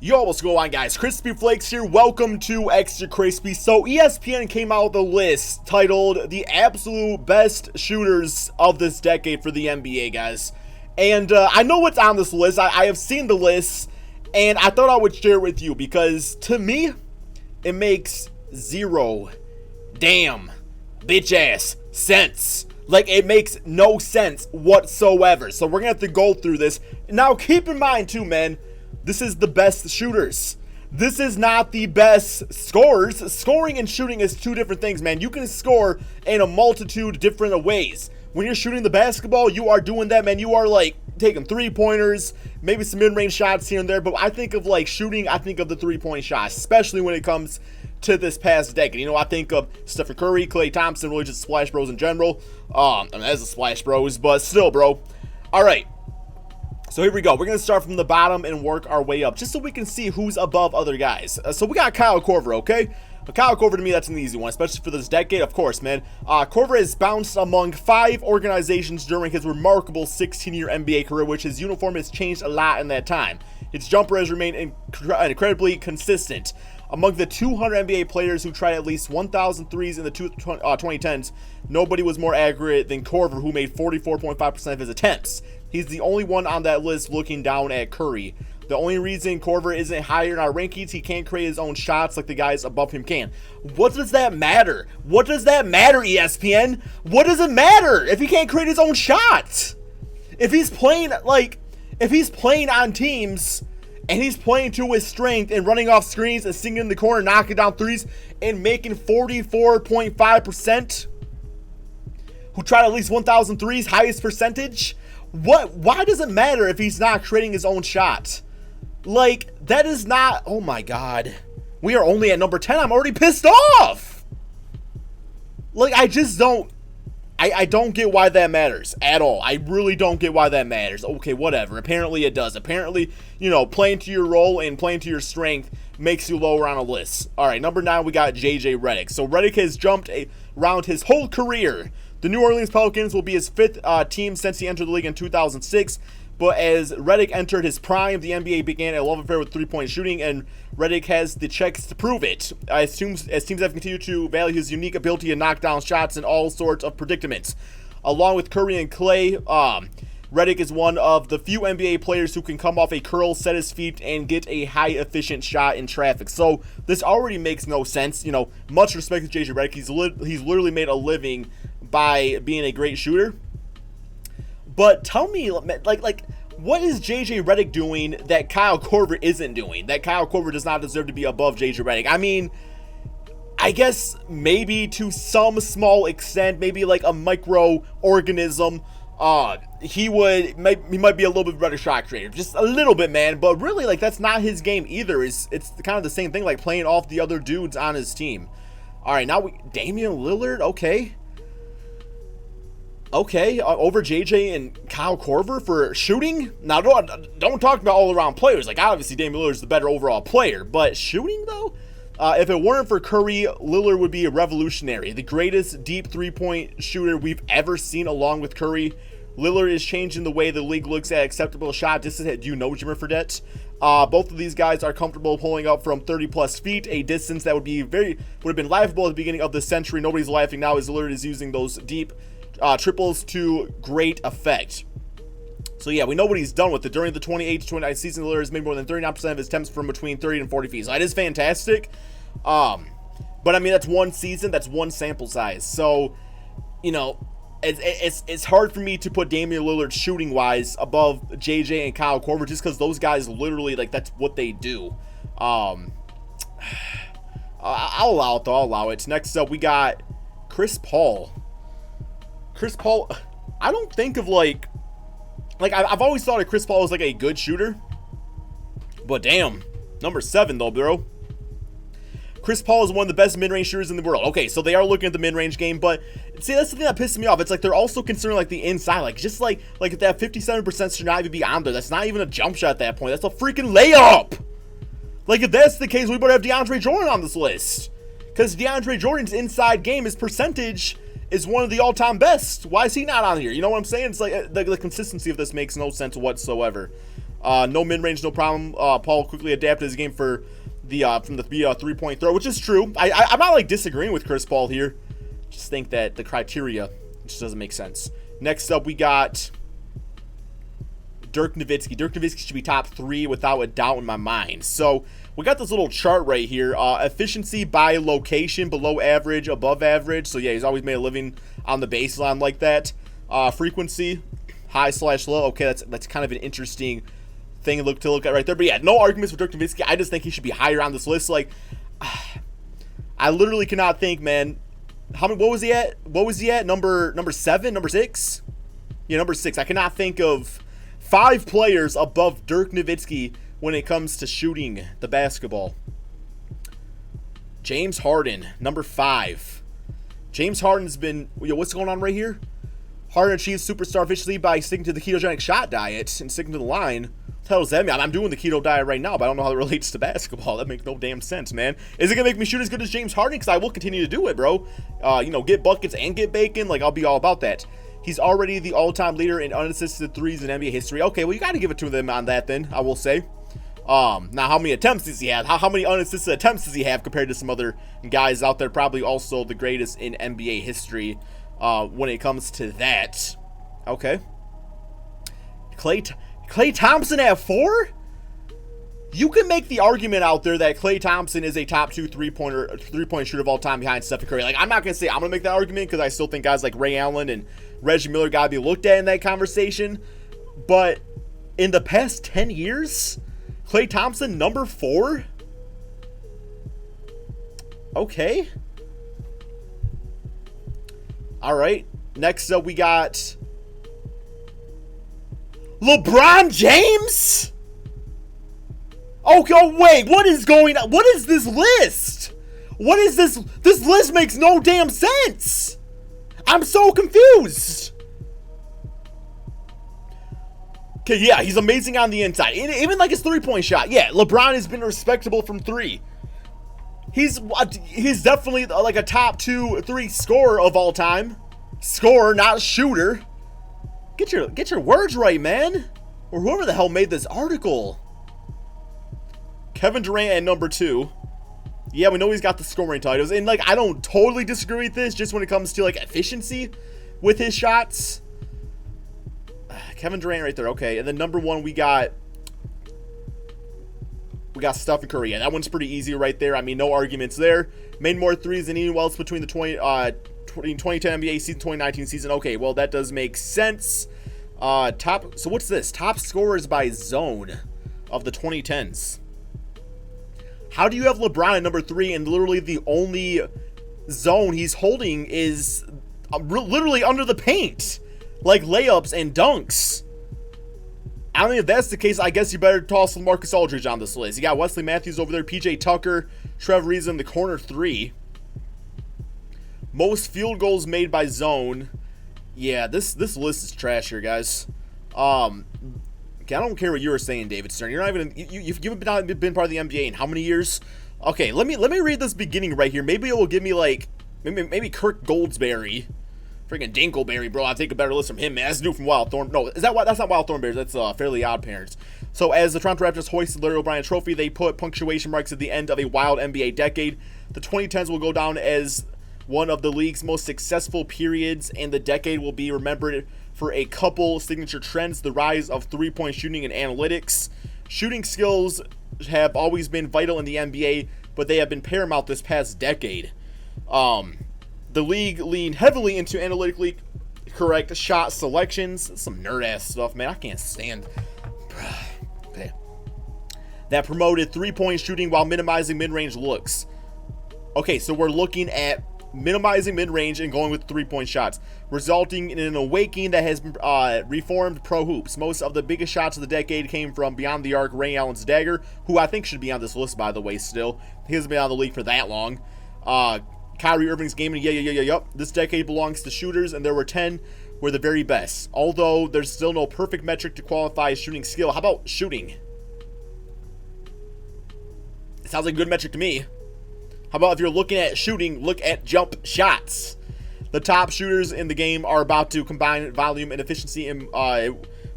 Yo, what's going on, guys? Crispy Flakes here. Welcome to Extra Crispy. So ESPN came out with a list titled the absolute best shooters of this decade for the NBA, guys. And I know what's on this list. I have seen the list, and I thought I would share it with you because to me, it makes zero damn bitch ass sense. Like, it makes no sense whatsoever. So we're gonna have to go through this. Now, keep in mind too, man, this is the best shooters. This is not the best scorers. Scoring and shooting is two different things, man. You can score in a multitude different ways. When you're shooting the basketball, you are doing that, man. You are like taking three-pointers, maybe some mid-range shots here and there. But I think of like shooting, I think of the three-point shots, especially when it comes to this past decade. You know, I think of Stephen Curry, Klay Thompson, really just Splash Bros in general. I mean, that's a Splash Bros, but still, bro. All right. So here we go. We're going to start from the bottom and work our way up just so we can see who's above other guys. So we got Kyle Korver, okay? But Kyle Korver, to me, that's an easy one, especially for this decade, of course, man. Korver has bounced among 5 organizations during his remarkable 16-year NBA career, which his uniform has changed a lot in that time. His jumper has remained incredibly consistent. Among the 200 NBA players who tried at least 1,000 threes in the 2010s, nobody was more accurate than Korver, who made 44.5% of his attempts. He's the only one on that list looking down at Curry. The only reason Korver isn't higher in our rankings, he can't create his own shots like the guys above him can. What does that matter? What does that matter, ESPN? What does it matter if he can't create his own shots? If he's playing, on teams and he's playing to his strength and running off screens and singing in the corner, knocking down threes and making 44.5%, who tried at least 1,000 threes, highest percentage, why does it matter if he's not creating his own shot? Like, that is not, oh my god. We are only at number 10. I'm already pissed off. Like, I just don't, I don't get why that matters at all. I really don't get why that matters. Okay, whatever. Apparently it does. Apparently, you know, playing to your role and playing to your strength makes you lower on a list. All right, number 9, we got JJ Redick. So Redick has jumped around his whole career. The New Orleans Pelicans will be his 5th team since he entered the league in 2006. But as Redick entered his prime, the NBA began a love affair with three-point shooting, and Redick has the checks to prove it. As teams have continued to value his unique ability to knock down shots in all sorts of predicaments. Along with Curry and Klay, Redick is one of the few NBA players who can come off a curl, set his feet, and get a high-efficient shot in traffic. So this already makes no sense. You know, much respect to JJ Redick. He's literally made a living by being a great shooter. But tell me, like, what is JJ Redick doing that Kyle Korver isn't doing? That Kyle Korver does not deserve to be above JJ Redick? I mean, I guess maybe to some small extent, maybe like a microorganism, he might be a little bit better shot creator, just a little bit, man. But really, like, that's not his game either. It's kind of the same thing, like playing off the other dudes on his team. All right, now Damian Lillard, okay. Okay, over JJ and Kyle Korver for shooting? Now, don't talk about all-around players. Like, obviously, Damian Lillard is the better overall player. But shooting, though? If it weren't for Curry, Lillard would be a revolutionary. The greatest deep three-point shooter we've ever seen along with Curry. Lillard is changing the way the league looks at acceptable shot distance. Do you know Jimmer Fredette? Both of these guys are comfortable pulling up from 30-plus feet, a distance that would have been laughable at the beginning of the century. Nobody's laughing now as Lillard is using those deep triples to great effect. So yeah, we know what he's done with it. During the 28-29 season, Lillard has made more than 39% of his attempts from between 30 and 40 feet. So that is fantastic. But I mean, that's one season, that's one sample size. So, you know, it's hard for me to put Damian Lillard shooting wise above JJ and Kyle Korver just because those guys literally, like, that's what they do. I'll allow it though. I'll allow it. Next up, we got Chris Paul. Chris Paul, I don't think of like I've always thought of Chris Paul as like a good shooter, but damn, number 7 though, bro. Chris Paul is one of the best mid-range shooters in the world. Okay, so they are looking at the mid-range game, but see, that's the thing that pisses me off. It's like they're also considering like the inside, like just like if that 57% should not even be on there. That's not even a jump shot at that point. That's a freaking layup. Like, if that's the case, we better have DeAndre Jordan on this list, because DeAndre Jordan's inside game, his percentage is one of the all-time best. Why is he not on here? You know what I'm saying? It's like the consistency of this makes no sense whatsoever. No mid-range, no problem. Paul quickly adapted his game for the from the 3-point throw, which is true. I'm not like disagreeing with Chris Paul here. Just think that the criteria just doesn't make sense. Next up, we got Dirk Nowitzki. Dirk Nowitzki should be top 3 without a doubt in my mind. So we got this little chart right here. Efficiency by location, below average, above average. So yeah, he's always made a living on the baseline like that. Frequency, high/low. Okay, that's kind of an interesting thing to look at right there. But yeah, no arguments with Dirk Nowitzki. I just think he should be higher on this list. Like, I literally cannot think, man. What was he at? Number 7, number 6? Yeah, number 6. I cannot think of 5 players above Dirk Nowitzki when it comes to shooting the basketball. James Harden, number 5. James Harden's been, what's going on right here? Harden achieves superstar efficiency by sticking to the ketogenic shot diet and sticking to the line. What the hell does that mean? I'm doing the keto diet right now, but I don't know how it relates to basketball. That makes no damn sense, man. Is it going to make me shoot as good as James Harden? Because I will continue to do it, bro. Get buckets and get bacon. Like, I'll be all about that. He's already the all-time leader in unassisted threes in NBA history. Okay, well, you got to give it to them on that then, I will say. Now, how many attempts does he have? How many unassisted attempts does he have compared to some other guys out there? Probably also the greatest in NBA history when it comes to that. Okay. Klay Thompson at 4? You can make the argument out there that Klay Thompson is a top 2 three-point shooter of all time behind Stephen Curry. Like, I'm not going to say I'm going to make that argument because I still think guys like Ray Allen and Reggie Miller got to be looked at in that conversation. But in the past 10 years, Klay Thompson, number 4? Okay. All right. Next up, we got LeBron James? Okay, oh, wait, what is going on? What is this list? What is this? This list makes no damn sense. I'm so confused. Okay, yeah, he's amazing on the inside. Even like his three-point shot. Yeah, LeBron has been respectable from 3. He's definitely like a top 2-3 scorer of all time. Scorer, not shooter. Get your words right, man. Or whoever the hell made this article. Kevin Durant at number 2. Yeah, we know he's got the scoring titles. And like, I don't totally disagree with this just when it comes to like efficiency with his shots. Kevin Durant right there. Okay. And then number 1, we got Stephen Curry. Yeah, that one's pretty easy right there. I mean, no arguments there. Made more threes than anyone else between the 2010 NBA season, 2019 season. Okay, well, that does make sense. So what's this? Top scorers by zone of the 2010s. How do you have LeBron at number 3 and literally the only zone he's holding is literally under the paint? Like layups and dunks. I don't think if that's the case, I guess you better toss Marcus Aldridge on this list. You got Wesley Matthews over there, PJ Tucker, Trevor Ariza in the corner 3. Most field goals made by zone. Yeah, this list is trash here, guys. Okay, I don't care what you were saying, David Stern. You're not even you've been part of the NBA in how many years? Okay, let me read this beginning right here. Maybe it will give me like maybe Kirk Goldsberry. Freaking Dinkleberry, bro. I'll take a better list from him, man. That's new from Wild Thorn. No, that's not Wild Thorn Bears. That's Fairly Odd Parents. So as the Toronto Raptors hoist the Larry O'Brien Trophy, they put punctuation marks at the end of a wild NBA decade. The 2010s will go down as one of the league's most successful periods, and the decade will be remembered for a couple signature trends: the rise of three-point shooting and analytics. Shooting skills have always been vital in the NBA, but they have been paramount this past decade. The league leaned heavily into analytically correct shot selections. Some nerd-ass stuff, man. I can't stand. Okay. That promoted three-point shooting while minimizing mid-range looks. Okay, so we're looking at minimizing mid-range and going with three-point shots, resulting in an awakening that has reformed pro hoops. Most of the biggest shots of the decade came from beyond the arc. Ray Allen's dagger, who I think should be on this list, by the way, still. He hasn't been on the league for that long. Kyrie Irving's game, yup. This decade belongs to shooters, and there were 10 were the very best. Although there's still no perfect metric to qualify as shooting skill. How about shooting? It sounds like a good metric to me. How about if you're looking at shooting, look at jump shots. The top shooters in the game are about to combine volume and efficiency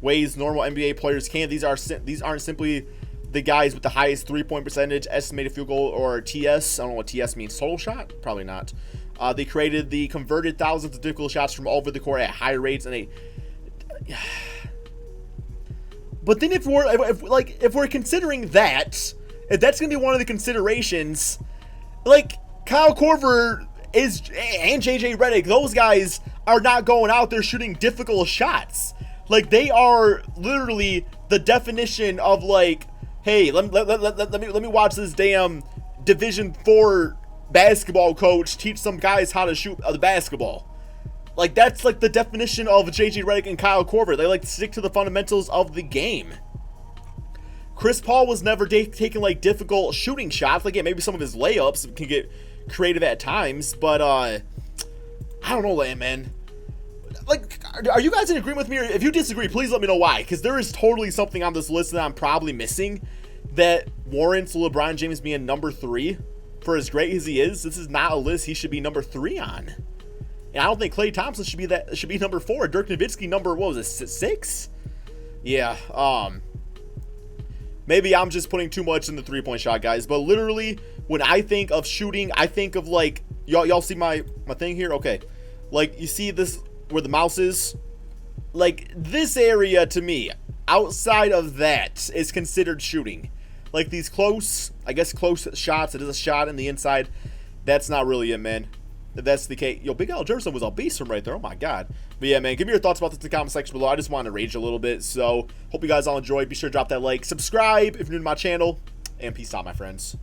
ways normal NBA players can. These aren't simply the guys with the highest 3-point percentage, estimated field goal, or TS. I don't know what TS means. Total shot? Probably not. They created the converted thousands of difficult shots from all over the court at high rates, and But then if we're considering that, if that's gonna be one of the considerations, like Kyle Korver and JJ Redick, those guys are not going out there shooting difficult shots. Like, they are literally the definition of, like, hey, let me watch this damn Division IV basketball coach teach some guys how to shoot the basketball. Like, that's like the definition of JJ Redick and Kyle Korver. They like to stick to the fundamentals of the game. Chris Paul was never taking like difficult shooting shots. Like, yeah, maybe some of his layups can get creative at times, but I don't know, man. Like, are you guys in agreement with me? Or if you disagree, please let me know why. Because there is totally something on this list that I'm probably missing that warrants LeBron James being number 3 for as great as he is. This is not a list he should be number 3 on. And I don't think Klay Thompson should be number 4. Dirk Nowitzki number, what was it, 6? Yeah. Maybe I'm just putting too much in the 3-point shot, guys. But literally, when I think of shooting, I think of like, y'all see my thing here? Okay. Like, you see this where the mouse is? Like, this area to me, outside of that, is considered shooting. Like, these close shots, it is a shot in the inside. That's not really it, man. If that's the case. Yo, Big Al Jefferson was a beast from right there. Oh, my God. But, yeah, man, give me your thoughts about this in the comment section below. I just want to rage a little bit. So, hope you guys all enjoyed. Be sure to drop that like. Subscribe if you're new to my channel. And peace out, my friends.